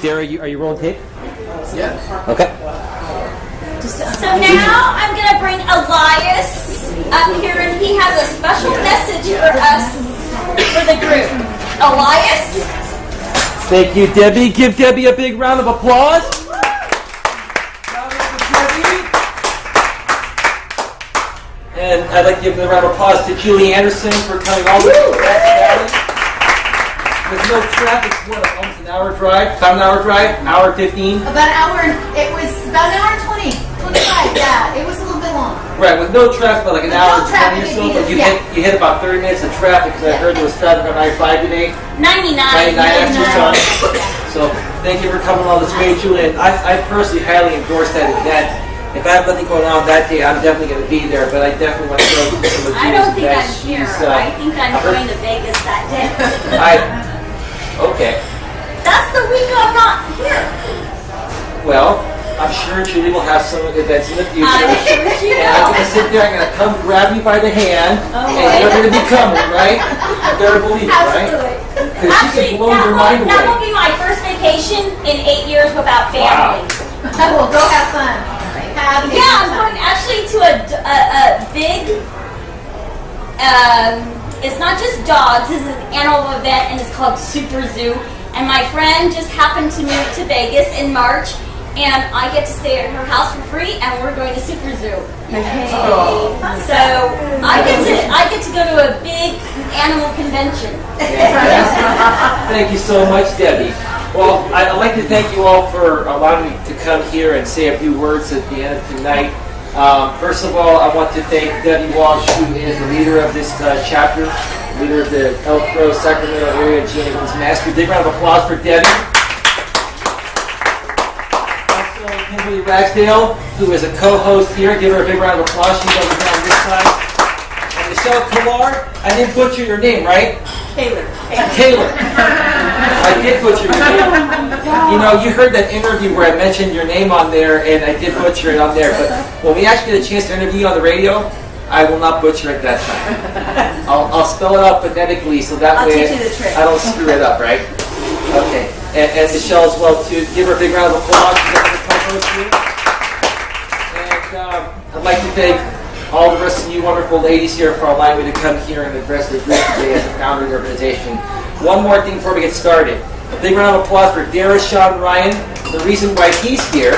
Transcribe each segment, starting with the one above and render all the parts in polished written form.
Dara, are you rolling tape? Yeah. Okay. So now I'm going to bring Elias up here, and he has a special message for us, for the group. Elias? Thank you, Debbie. Give Debbie a big round of applause. And I'd like to give a round of applause to Julie Anderson for coming all the way from Valley. With no traffic, what, almost an hour drive? About an hour drive? Hour 15? About an hour, it was about an hour and 25, yeah. It was a little bit long. Right, with no traffic, about like an hour and 20 or so, but you yeah. hit about 30 minutes of traffic, because I heard there was traffic on I-5 today. 99 extra time. So thank you for coming all this way, Julie. And I personally highly endorse that event. If I have nothing going on that day, I'm definitely going to be there, but I definitely want to go to some of I don't think events. I'm here. She's, I think I'm going to Vegas that day. Okay. That's the week I'm not here. Well, I'm sure Julie will have some events in the future. I'm sure she And I'm will. going to sit there, I'm going to come grab you by the hand, and you're going to be coming, right? You better believe it, right? Absolutely. Because she can blow your mind that away. will be my first vacation in 8 years without family. Well, go have fun. Yeah, I'm going actually to a big, it's not just dogs, this is an animal event, and it's called Super Zoo. And my friend just happened to move to Vegas in March, and I get to stay at her house for free, and we're going to Super Zoo. Okay. So I get to go to a big animal convention. Thank you so much, Debbie. Well, I'd like to thank you all for allowing me to come here and say a few words at the end of tonight. First of all, I want to thank Debbie Walsh, who is the leader of this chapter, leader of the Elk Grove, Sacramento area GNA Women's Mastery. Big round of applause for Debbie. Also, Kimberly Ragsdale, who is a co-host here. Give her a big round of applause. She's over here on this side. And Michelle Killar, I didn't butcher your name, right? Taylor. I did butcher your name. You know, you heard that interview where I mentioned your name on there, and I did butcher it on there. But when we actually get a chance to interview you on the radio, I will not butcher it that time. I'll spell it out phonetically, so that way I don't screw it up, right? Okay. And Michelle as well, too. Give her a big round of applause. And I'd like to thank all the rest of you wonderful ladies here for allowing me to come here and address the group today as a founder of the organization. One more thing before we get started. A big round of applause for Dara Sean Ryan. The reason why he's here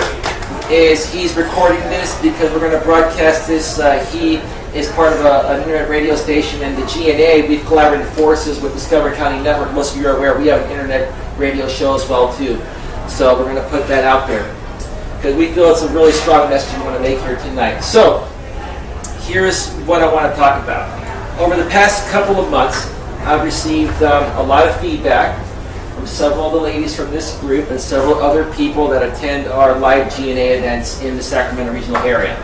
is he's recording this because we're going to broadcast this. He is part of an internet radio station, and the GNA, we've collaborated forces with Discovery County Network. Most of you are aware we have an internet radio show as well, too. So we're going to put that out there because we feel it's a really strong message we want to make here tonight. So here's what I want to talk about. Over the past couple of months, I've received a lot of feedback from several of the ladies from this group and several other people that attend our live GNA events in the Sacramento regional area.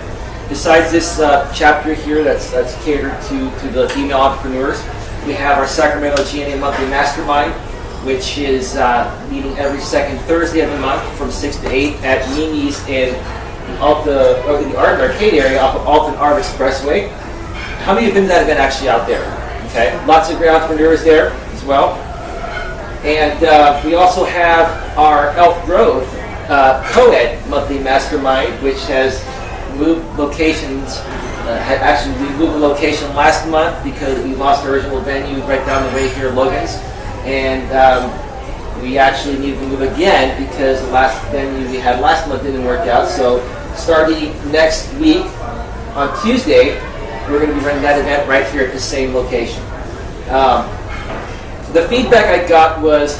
Besides this chapter here that's catered to the female entrepreneurs, we have our Sacramento GNA Monthly Mastermind, which is meeting every second Thursday of the month from 6 to 8 at Mimi's in the arcade area off of Alton Art Expressway. How many have been to that event actually out there? Okay, lots of great entrepreneurs there as well. And we also have our Elk Grove co-ed monthly mastermind, which has moved locations. We moved the location last month because we lost our original venue right down the way here at Logan's. And we actually need to move again because the last venue we had last month didn't work out. So starting next week on Tuesday, we're going to be running that event right here at the same location. The feedback I got was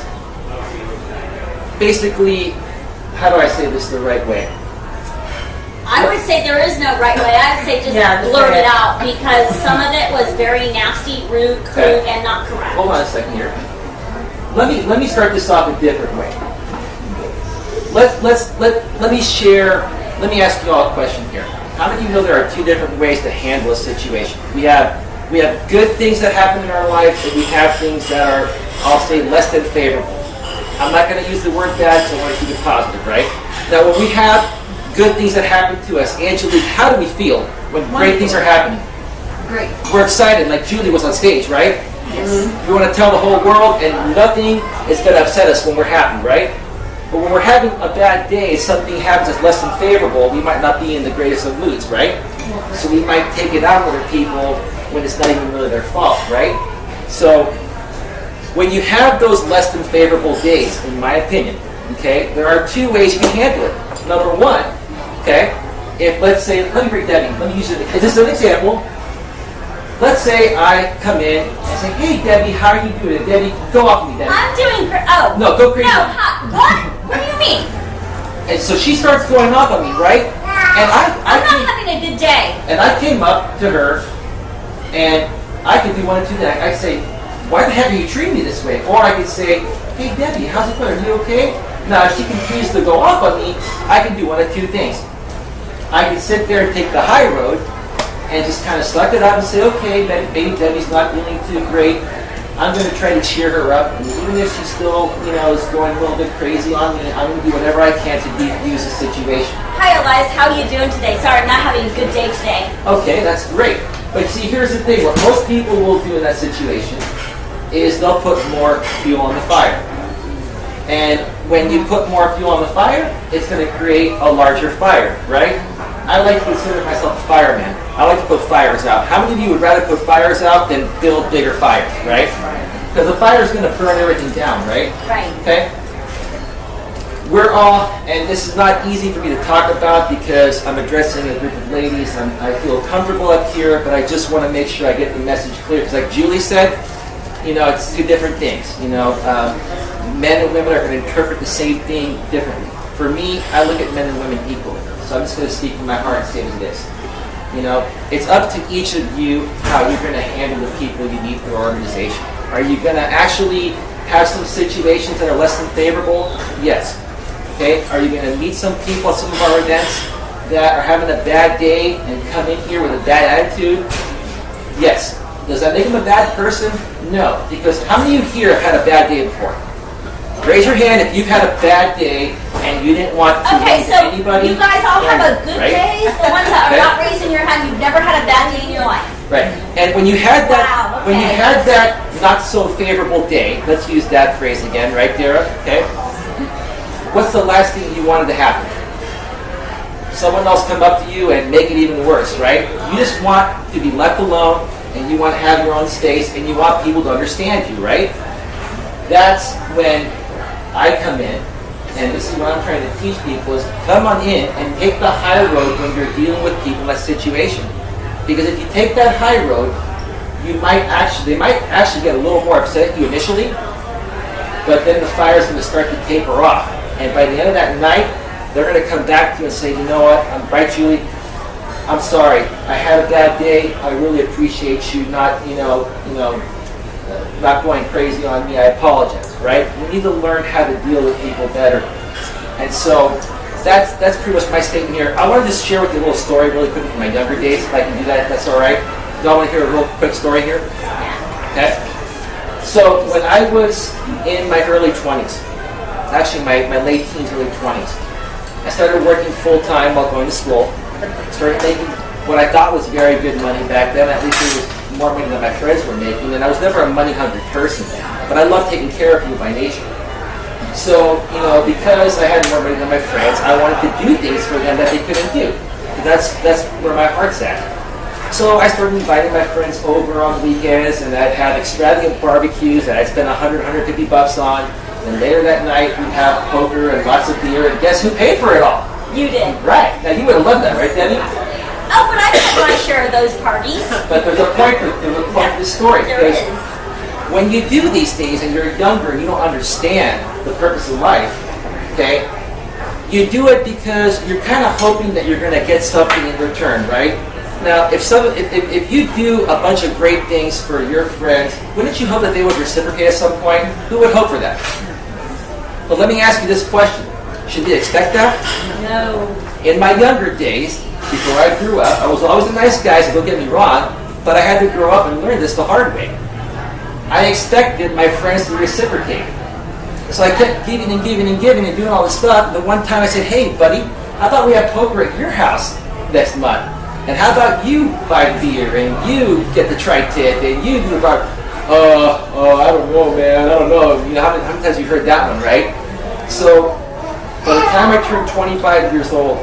basically, how do I say this the right way? I would say there is no right way. I would say just blurt it out because some of it was very nasty, rude, crude, and not correct. Hold on a second here. Let me start this off a different way. Let me ask you all a question here. How many of you know there are two different ways to handle a situation? We have good things that happen in our life, and we have things that are, I'll say, less than favorable. I'm not going to use the word bad, so I want to keep it positive, right? Now, when we have good things that happen to us, Angelique, how do we feel when great things are happening? Great. We're excited, like Julie was on stage, right? Yes. We want to tell the whole world, and nothing is going to upset us when we're happy, right? But when we're having a bad day, something happens that's less than favorable, we might not be in the greatest of moods, right? So we might take it out on other people when it's not even really their fault, right? So when you have those less than favorable days, in my opinion, okay, there are two ways you can handle it. Number one, okay, if let's say, let me break that in. Let me use it. This is an example. Let's say I come in and say, hey, Debbie, how are you doing? Debbie, go off with me, Debbie. I'm doing oh. No, go crazy. No, what? What do you mean? And so she starts going off on me, right? And I'm not having a good day. And I came up to her, and I could do one or two things. I could say, why the heck are you treating me this way? Or I could say, hey, Debbie, how's it going? Are you okay? Now, if she continues to go off on me, I can do one of two things. I can sit there and take the high road and just kind of suck it up and say, okay, maybe Debbie's not feeling too great. I'm going to try to cheer her up. And even if she still, is going a little bit crazy on me, I'm going to do whatever I can to defuse the situation. Hi, Elias. How are you doing today? Sorry, I'm not having a good day today. Okay, that's great. But see, here's the thing. What most people will do in that situation is they'll put more fuel on the fire. And when you put more fuel on the fire, it's going to create a larger fire, right? I like to consider myself a fireman. I like to put fires out. How many of you would rather put fires out than build bigger fires, right? Because the fire is going to burn everything down, right? Right. Okay? We're all, and this is not easy for me to talk about because I'm addressing a group of ladies. I feel comfortable up here, but I just want to make sure I get the message clear. Because like Julie said, it's two different things. Men and women are going to interpret the same thing differently. For me, I look at men and women equally. So I'm just going to speak from my heart and say this. It's up to each of you how you're going to handle the people you meet through our organization. Are you going to actually have some situations that are less than favorable? Yes. Okay. Are you going to meet some people at some of our events that are having a bad day and come in here with a bad attitude? Yes. Does that make them a bad person? No. Because how many of you here have had a bad day before? Raise your hand if you've had a bad day and you didn't want to anybody. You guys all have a good day. The ones that are not raising your hand, you've never had a bad day in your life. Right. And when you had that, when you had that not so favorable day, let's use that phrase again, right, Dara? Okay. What's the last thing you wanted to happen? Someone else come up to you and make it even worse, right? You just want to be left alone, and you want to have your own space, and you want people to understand you, right? That's when I come in, and this is what I'm trying to teach people, is come on in and take the high road when you're dealing with people in that situation. Because if you take that high road, they might actually get a little more upset at you initially, but then the fire is going to start to taper off. And by the end of that night, they're going to come back to you and say, you know what, right, Julie, I'm sorry, I had a bad day, I really appreciate you not, not going crazy on me, I apologize, right? We need to learn how to deal with people better. And so that's pretty much my statement here. I want to just share with you a little story really quick from my younger days, if I can do that, if that's all right. Y'all want to hear a real quick story here? Okay. So when I was in my early 20s, actually my late teens, early 20s, I started working full-time while going to school. Started making what I thought was very good money back then. At least it was more money than my friends were making, and I was never a money-hungry person, but I loved taking care of people by nature. So, because I had more money than my friends, I wanted to do things for them that they couldn't do. That's where my heart's at. So I started inviting my friends over on weekends, and I'd have extravagant barbecues that I'd spend $100, $150 on. And later that night, we'd have poker and lots of beer, and guess who paid for it all? You did. Right. Now, you would have loved that, right, Debbie? Oh, but I had my share of those parties. But there's a point to the story. There is. When you do these things and you're younger and you don't understand the purpose of life, okay, you do it because you're kind of hoping that you're going to get something in return, right? Now, if you do a bunch of great things for your friends, wouldn't you hope that they would reciprocate at some point? Who would hope for that? But let me ask you this question. Should they expect that? No. In my younger days, before I grew up, I was always a nice guy, so don't get me wrong, but I had to grow up and learn this the hard way. I expected my friends to reciprocate. So I kept giving and giving and giving and doing all this stuff. And the one time I said, hey, buddy, how about we have poker at your house next month? And how about you buy beer and you get the tri-tip and you do the bar? I don't know, man. I don't know. How many times have you heard that one, right? So By the time I turned 25 years old,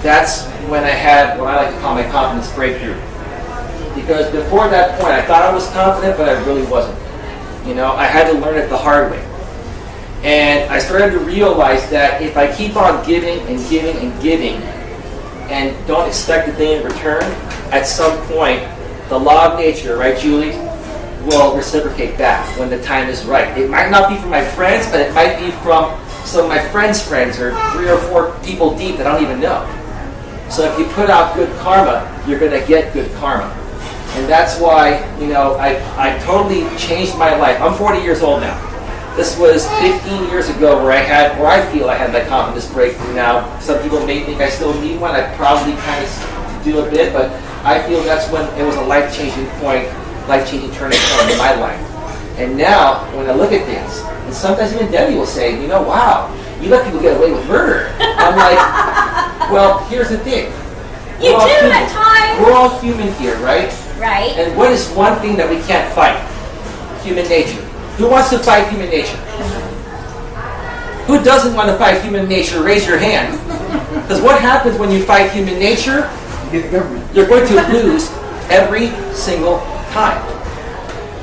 that's when I had what I like to call my confidence breakthrough. Because before that point, I thought I was confident, but I really wasn't. You know, I had to learn it the hard way. And I started to realize that if I keep on giving and giving and giving and don't expect a thing in return, at some point, the law of nature, right, Julie, will reciprocate back when the time is right. It might not be from my friends, but it might be from some of my friends' friends or 3 or 4 people deep that I don't even know. So if you put out good karma, you're going to get good karma. And that's why, you know, I totally changed my life. I'm 40 years old now. This was 15 years ago where I feel I had my confidence breakthrough. Now, some people may think I still need one. I probably kind of do a bit, but I feel that's when it was a life-changing point, life-changing turning point in my life. And now, when I look at things, and sometimes even Debbie will say, you know, wow, you let people get away with murder. I'm like, well, here's the thing. You do at times. We're all human here, right? Right. And what is one thing that we can't fight? Human nature. Who wants to fight human nature? Who doesn't want to fight human nature? Raise your hand. Because what happens when you fight human nature? You get the government. You're going to lose every single time.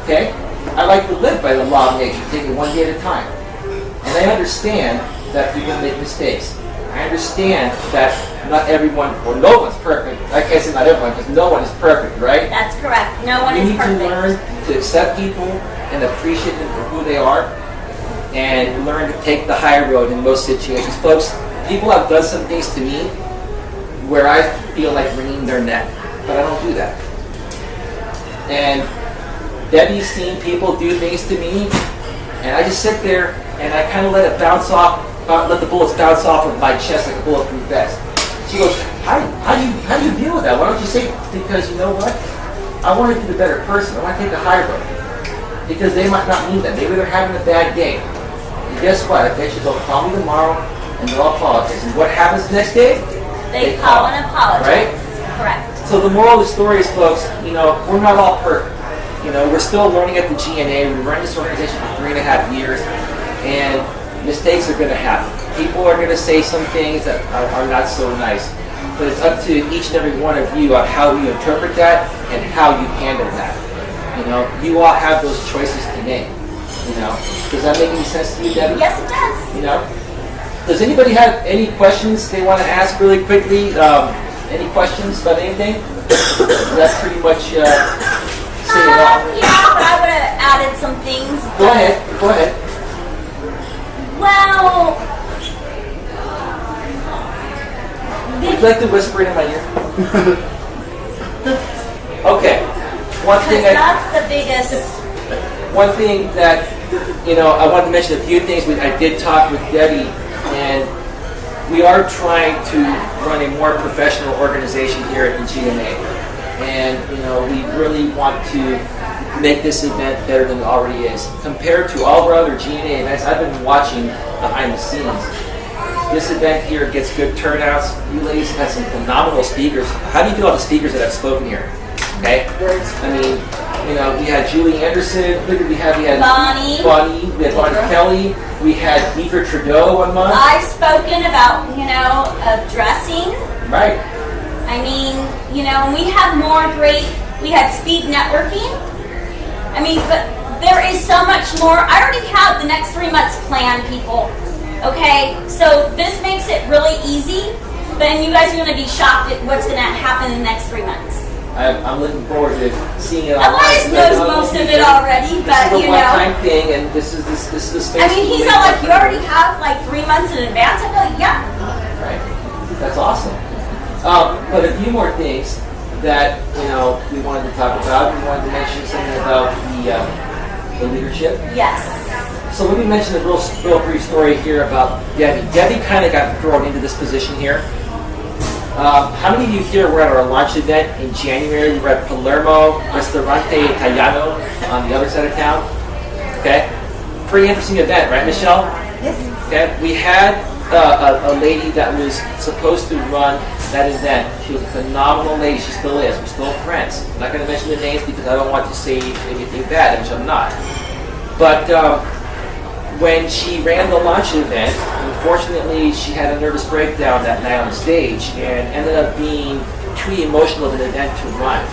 Okay? I like to live by the law of nature, take it one day at a time. And I understand that people make mistakes. I understand that not everyone, or no one's perfect. I can't say not everyone, because no one is perfect, right? That's correct. No one You is need perfect. to learn to accept people and appreciate them for who they are, and learn to take the high road in most situations. Folks, people have done some things to me where I feel like wringing their neck, but I don't do that. And Debbie's seen people do things to me, and I just sit there and I kind of let it bounce off, let the bullets bounce off of my chest like a bulletproof vest. She goes, how do you deal with that? Why don't you say, because you know what? I want to be the better person. I want to take the high road. Because they might not mean that. Maybe they're having a bad day. And guess what? I bet you they'll call me tomorrow and they'll apologize. And what happens the next day? They call and apologize. Right? Correct. So the moral of the story is, folks, you know, we're not all perfect. You know, we're still learning at the GNA. We've run this organization for 3.5 years. And mistakes are going to happen. People are going to say some things that are not so nice. But it's up to each and every one of you on how you interpret that and how you handle that. You know, you all have those choices to make. You know, does that make any sense to you, Debbie? Yes, it does. You know, does anybody have any questions they want to ask really quickly? Any questions about anything? That's pretty much say it all. Yeah, but I would have added some things. Go ahead. Go ahead. Well, Would you like to whisper it in my ear? Okay. One thing that's the biggest. One thing that, you know, I wanted to mention a few things. I did talk with Debbie, and we are trying to run a more professional organization here at the GNA. And, you know, we really want to make this event better than it already is. Compared to all of our other GNA events, I've been watching behind the scenes. This event here gets good turnouts. You ladies have had some phenomenal speakers. How do you feel about the speakers that have spoken here? Okay? I mean, you know, we had Julie Anderson. Who did we have? We had Bonnie. We had Bonnie Kelly. We had Deidre Trudeau one month. I've spoken about, you know, of dressing. Right. I mean, you know, and we have more we had speed networking. I mean, but there is so much more. I already have the next 3 months planned, people. Okay? So this makes it really easy, but then you guys are going to be shocked at what's going to happen in the next 3 months. I'm looking forward to seeing it online. Elias knows most of it already, but this is you a know. one-time thing, and this is the space. I mean, he's all like, you already have like 3 months in advance. I'm like, yeah. Right. That's awesome. But a few more things that, you know, we wanted to talk about. We wanted to mention something about the leadership. Yes. So let me mention a real brief story here about Debbie. Debbie kind of got thrown into this position here. How many of you here were at our launch event in January? We were at Palermo Ristorante Italiano on the other side of town. Okay? Pretty interesting event, right, Michelle? Yes. Okay? We had a lady that was supposed to run that event. She was a phenomenal lady. She still is. We're still friends. I'm not going to mention the names because I don't want to say anything bad, which I'm not. But when she ran the launch event, unfortunately, she had a nervous breakdown that night on stage and ended up being too emotional of an event to run.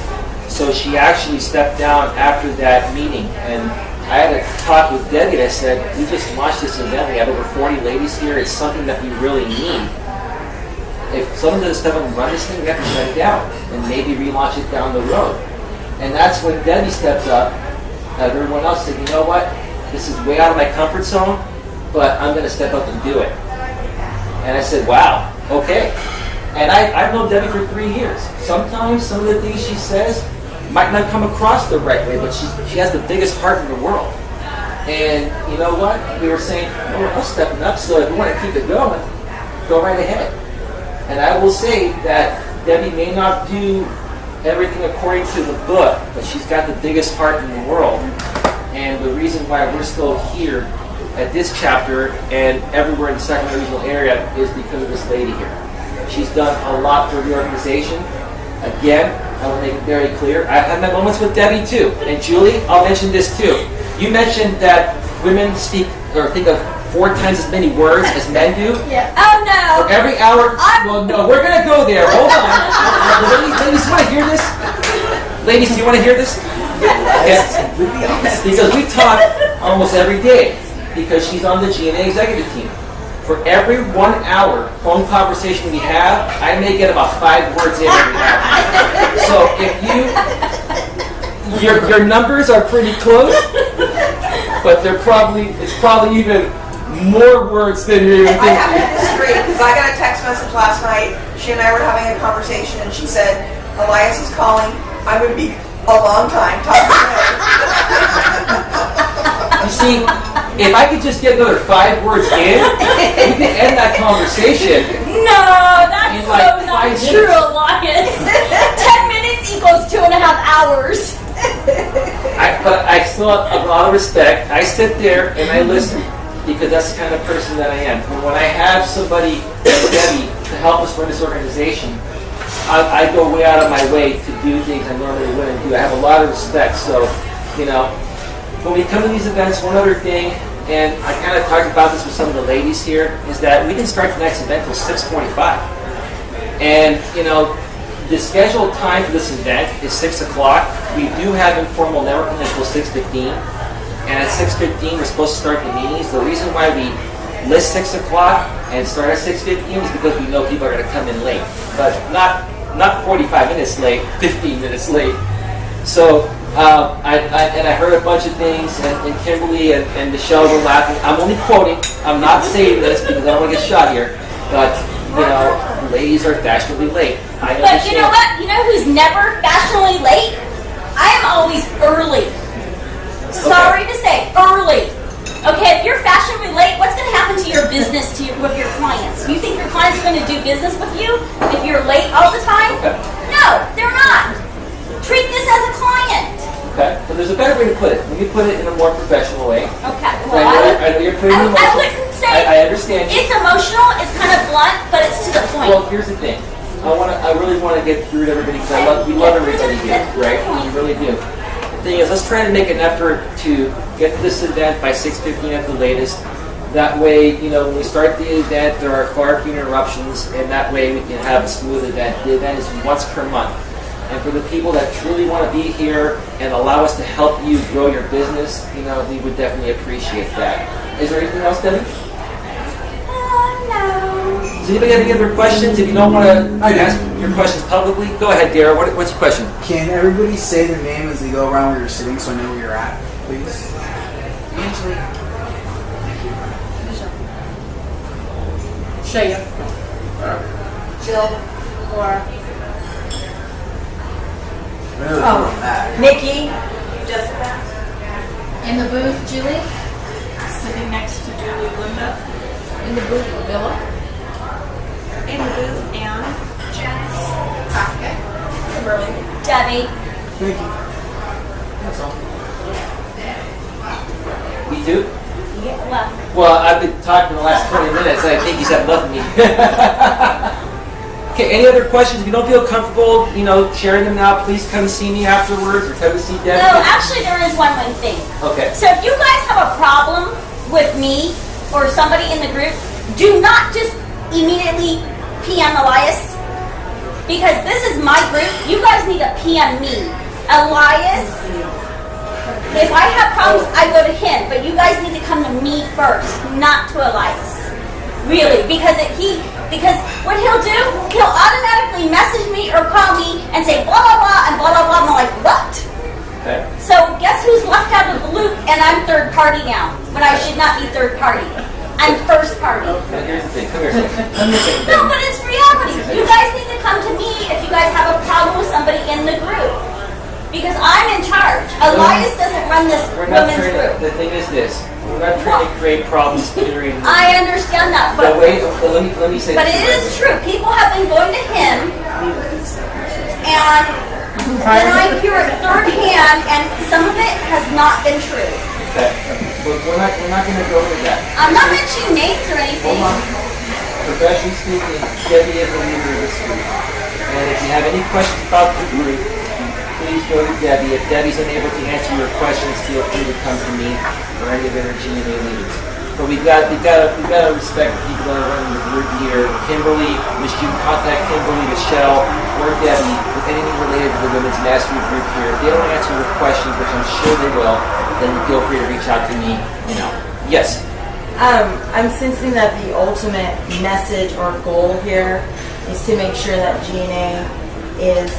So she actually stepped down after that meeting. And I had a talk with Debbie and I said, we just launched this event. We have over 40 ladies here. It's something that we really need. If someone doesn't step up and run this thing, we have to shut it down and maybe relaunch it down the road. And that's when Debbie stepped up. Everyone else said, you know what? This is way out of my comfort zone, but I'm going to step up and do it. And I said, wow, okay. And I've known Debbie for 3 years. Sometimes some of the things she says might not come across the right way, but she has the biggest heart in the world. And you know what? We were saying, oh, we're all stepping up, so if you want to keep it going, go right ahead. And I will say that Debbie may not do everything according to the book, but she's got the biggest heart in the world. And the reason why we're still here at this chapter and everywhere in the Sacramento regional area is because of this lady here. She's done a lot for the organization. Again, I will make it very clear. I've had my moments with Debbie too. And Julie, I'll mention this too. You mentioned that women speak or think of 4 times as many words as men do. Yeah. Oh no. For every hour. Well, no, we're gonna go there. Hold on. Ladies, want to hear this? Ladies, do you want to hear this? Yes. Because we talk almost every day. Because she's on the GNA executive team. For every 1 hour phone conversation we have, I may get about 5 words in every hour. So if your numbers are pretty close, but it's probably even more words than you even think. I have to disagree because I got a text message last night. She and I were having a conversation, and she said, "Elias is calling. I'm going to be a long time talking to him." You see, if I could just get another 5 words in, we could end that conversation. No, that's In like so not 5 true, minutes. Elias. 10 minutes equals 2.5 hours. But I still have a lot of respect. I sit there and I listen because that's the kind of person that I am. And when I have somebody like Debbie to help us run this organization, I go way out of my way to do things I normally wouldn't do. I have a lot of respect. So, you know, when we come to these events, one other thing, and I kind of talked about this with some of the ladies here, is that we didn't start the next event until 6:45. And, you know, the scheduled time for this event is 6 o'clock. We do have informal networking until 6:15. And at 6:15, we're supposed to start the meetings. The reason why we list 6 o'clock and start at 6:15 is because we know people are going to come in late. But not 45 minutes late, 15 minutes late. So, I heard a bunch of things, and Kimberly and Michelle were laughing. I'm only quoting. I'm not saying this because I don't want to get shot here. But, you know, ladies are fashionably late. I But understand. you know what? You know who's never fashionably late? I am always early. Sorry to say, early. Okay, if you're fashionably late, what's going to happen to your business with your clients? You think your clients are going to do business with you if you're late all the time? Okay. No, they're not. Treat this as a client. Okay, but there's a better way to put it. Let me put it in a more professional way. Okay, I well, know you're putting I emotion. wouldn't say I understand. it's emotional, it's kind of blunt, but it's to the point. Well, here's the thing. I really want to get through to everybody because we love everybody here, right? We really do. The thing is, let's try to make an effort to get to this event by 6:15 at the latest. That way, you know, when we start the event, there are far fewer interruptions, and that way we can have a smooth event. The event is once per month. And for the people that truly want to be here and allow us to help you grow your business, you know, we would definitely appreciate that. Is there anything else, Debbie? No. Does anybody have any other questions? If you don't want to ask your questions publicly, go ahead, Dara. What's your question? Can everybody say their name as they go around where you're sitting so I know where you're at, please? Shaya. Jill. Laura. Nikki. Jessica. In the booth, Julie. Sitting next to Julie, Linda. In the booth, Villa. In the booth, Anne. Janice. Kafka. Kimberly. Debbie. Thank you. That's all. Me too? Well, Well, I've been talking the last 20 minutes. I think he's had enough of me. Okay, any other questions? If you don't feel comfortable, you know, sharing them now, please come see me afterwards or come to see Debbie. no, actually there is one thing. Okay. So if you guys have a problem with me or somebody in the group, do not just immediately PM Elias, because this is my group. You guys need to PM me. Elias, if I have problems, I go to him, but you guys need to come to me first, not to Elias. Really, because what he'll do, he'll automatically message me or call me and say blah blah blah and blah blah blah. And I'm like, what? Okay. So guess who's left out of the loop? And I'm third party now, when I should not be third party. I'm first party. Now here's the thing. Come here a second. No, but it's reality. You guys need to come to me if you guys have a problem with somebody in the group, because I'm in charge. Elias doesn't run this We're not women's trying to, group. the thing is this. We're not trying to create problems, period. I understand that, The but way, let me say But this. it is true. People have been going to him, and then I hear it third hand, and some of it has not been true. Okay. But we're not going to go into that. I'm not mentioning names or anything. Hold on. Professionally speaking, Debbie is the leader of this group. And if you have any questions about the group, please go to Debbie. If Debbie's unable to answer your questions, feel free to come to me or any of the GNA leaders. But we've got to respect the people that are running the group here. Kimberly, you can contact Kimberly, Michelle, or Debbie with anything related to the women's mastery group here. If they don't answer your questions, which I'm sure they will, then feel free to reach out to me. Yes. I'm sensing that the ultimate message or goal here is to make sure that GNA is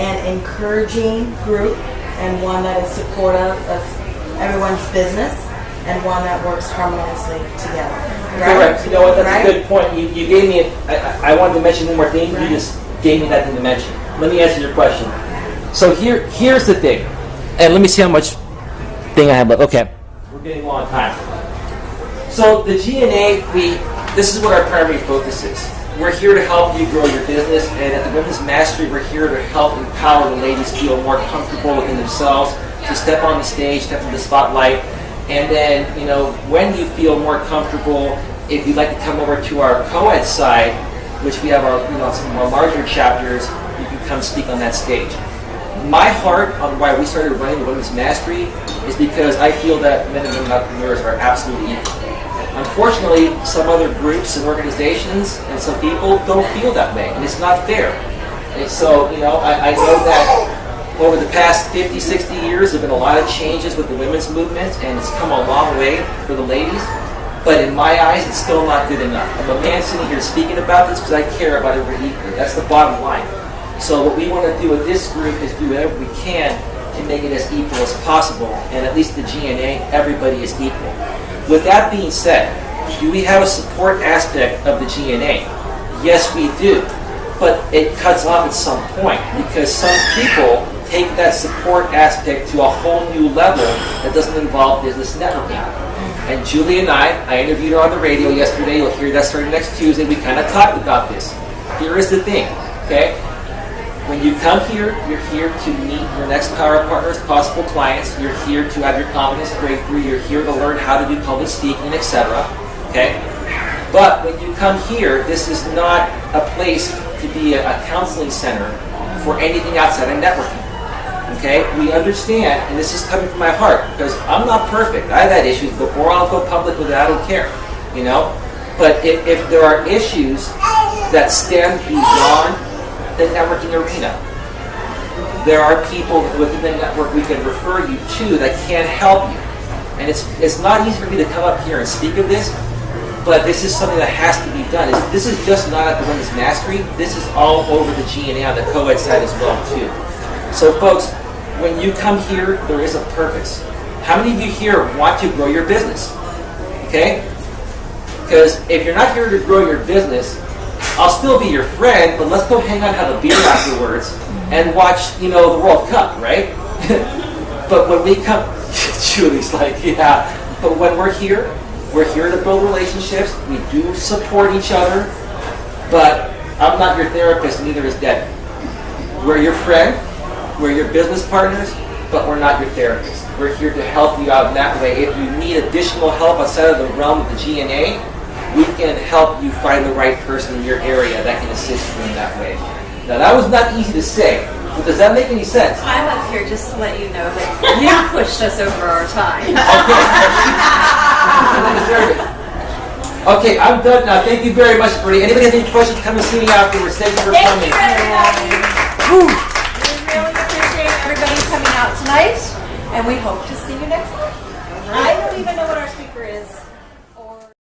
an encouraging group and one that is supportive of everyone's business and one that works harmoniously together. Right? Correct. You know what? That's Right? a good point. You gave me. I wanted to mention one more thing. You just gave me that thing to mention. Let me answer your question. So here's the thing, and let me see how much thing I have left. Okay, we're getting low on time. So the GNA, this is what our primary focus is. We're here to help you grow your business, and at the Women's Mastery, we're here to help empower the ladies feel more comfortable within themselves, to step on the stage, step in the spotlight, and then, when you feel more comfortable, if you'd like to come over to our co-ed side, which we have our, some of our larger chapters, you can come speak on that stage. My heart on why we started running the Women's Mastery is because I feel that men and women entrepreneurs are absolutely equal. Unfortunately, some other groups and organizations and some people don't feel that way, and it's not fair. And so, I know that over the past 50, 60 years, there have been a lot of changes with the women's movement, and it's come a long way for the ladies. But in my eyes, it's still not good enough. I'm a man sitting here speaking about this because I care about everybody equally. That's the bottom line. So what we want to do with this group is do whatever we can to make it as equal as possible. And at least the GNA, everybody is equal. With that being said, do we have a support aspect of the GNA? Yes, we do. But it cuts off at some point because some people take that support aspect to a whole new level that doesn't involve business networking. And Julie and I interviewed her on the radio yesterday. You'll hear that starting next Tuesday. We kind of talked about this. Here is the thing, okay? When you come here, you're here to meet your next power partners, possible clients. You're here to have your confidence breakthrough. You're here to learn how to do public speaking, etc. Okay? But when you come here, this is not a place to be a counseling center for anything outside of networking. Okay? We understand, and this is coming from my heart, because I'm not perfect. I've had issues before. I'll go public with it. I don't care. But if there are issues that stand beyond the networking arena, there are people within the network we can refer you to that can help you. And it's not easy for me to come up here and speak of this, but this is something that has to be done. This is just not at the Women's Mastery. This is all over the GNA on the co-ed side as well, too. So, folks, when you come here, there is a purpose. How many of you here want to grow your business? Okay? Because if you're not here to grow your business, I'll still be your friend, but let's go hang out and have a beer afterwards and watch, the World Cup, right? But when we come, Julie's like, yeah. But when we're here to build relationships. We do support each other, but I'm not your therapist, neither is Debbie. We're your friend, we're your business partners, but we're not your therapist. We're here to help you out in that way. If you need additional help outside of the realm of the GNA, we can help you find the right person in your area that can assist you in that way. Now, that was not easy to say, But does that make any sense? I'm up here just to let you know that you pushed us over our time. Okay, I'm done now. Thank you very much, Brittany. Anybody have any questions, come and see me afterwards. Thank you for coming. We really appreciate everybody coming out tonight, and we hope to see you next time. I don't even know what our speaker is.